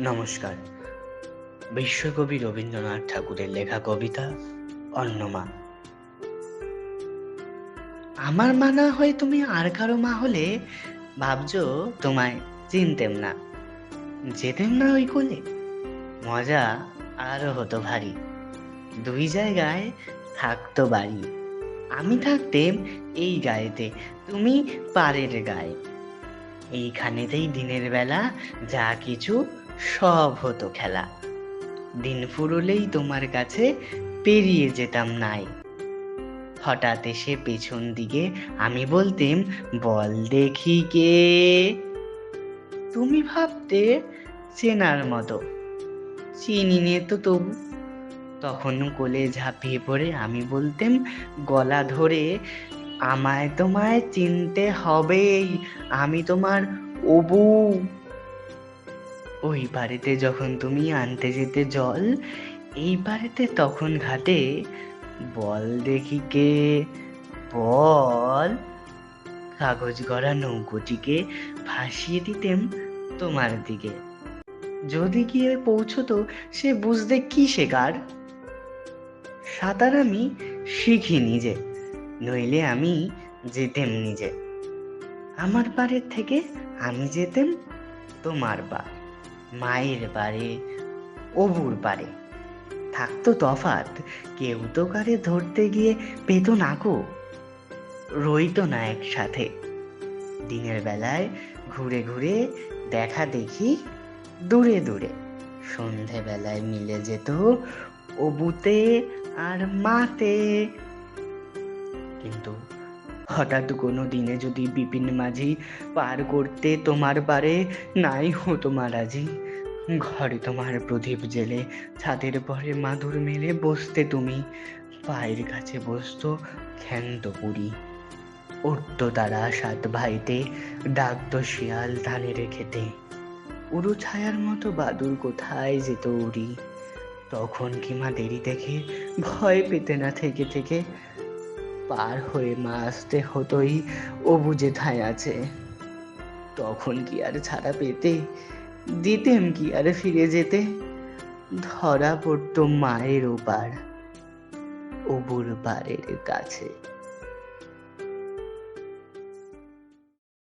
নমস্কার। বিশ্বকবি রবীন্দ্রনাথ ঠাকুরের লেখা কবিতা অন্নমা। আমার মা না হয় তুমি আর কারো মা হলে ভাবছো তোমায় চিনতেম না, যেতেম না ওই কোলে, মজা আরো হতো ভারী। দুই জায়গায় থাকতো বাড়ি, আমি থাকতেম এই গায়েতে, তুমি পাড়ের গায়ে। এইখানেতেই দিনের বেলা যা কিছু সব হতো খেলা। দিন ফুরলেই তোমার কাছে পেরিয়ে যেতাম নাই। হঠাৎ এসে পেছন দিকে আমি বলতেম, বল দেখি কে। তুমি ভাবতে চেনার মতো, চিনি নে তো তবু। তখন কোলে ঝাঁপিয়ে পড়ে আমি বলতেম গলা ধরে, আমায় তোমায় চিনতে হবেই, আমি তোমার অবু। ওই বাড়িতে যখন তুমি আনতে যেতে জল, এই বাড়িতে তখন ঘাটে বল দেখি কে, বল। কাগজ গড়া নৌকোটিকে ভাসিয়ে দিতেম তোমার দিকে। যদি গিয়ে পৌঁছতো সে বুঝতে কি শেখার। সাঁতার আমি শিখি নিজে, নইলে আমি যেতেম নিজে। আমার পাড়ের থেকে আমি যেতেম তোমার পা, মায়ের পাড়ে, অবুর পাড়ে। থাকতো তফাৎ, কেউ তো কারে ধরতে গিয়ে পেত না গো, রইতো না একসাথে। দিনের বেলায় ঘুরে ঘুরে দেখা দেখি দূরে দূরে, সন্ধেবেলায় মিলে যেত অবুতে আর মাতে। কিন্তু হঠাৎ কোনো দিনে যদি বিপিন মাঝি পার করতে তোমার পারে, নাই হতো মারাজি। ঘরে তোমার প্রদীপ জেলে, ছাদের পরে মাদুর মেলে বসতে তুমি, পায়ের কাছে বসতো ক্ষান্ত পুরী। উঠতো তারা সাত ভাইতে, ডাকতো শিয়াল ধানের খেতে। উড়ো ছায়ার মতো বাদুর কোথায় যেত উড়ি। তখন কি মা দেরি দেখে ভয় পেতে না থেকে থেকে, পার হয়ে মা আসতে হতোই অবু যেথায় আছে। তখন কি আর ছাড়া পেতে, দিতেম কি আর ফিরে যেতে। ধরা পড়তো মায়ের ওপার, অবুর পাড়ের কাছে।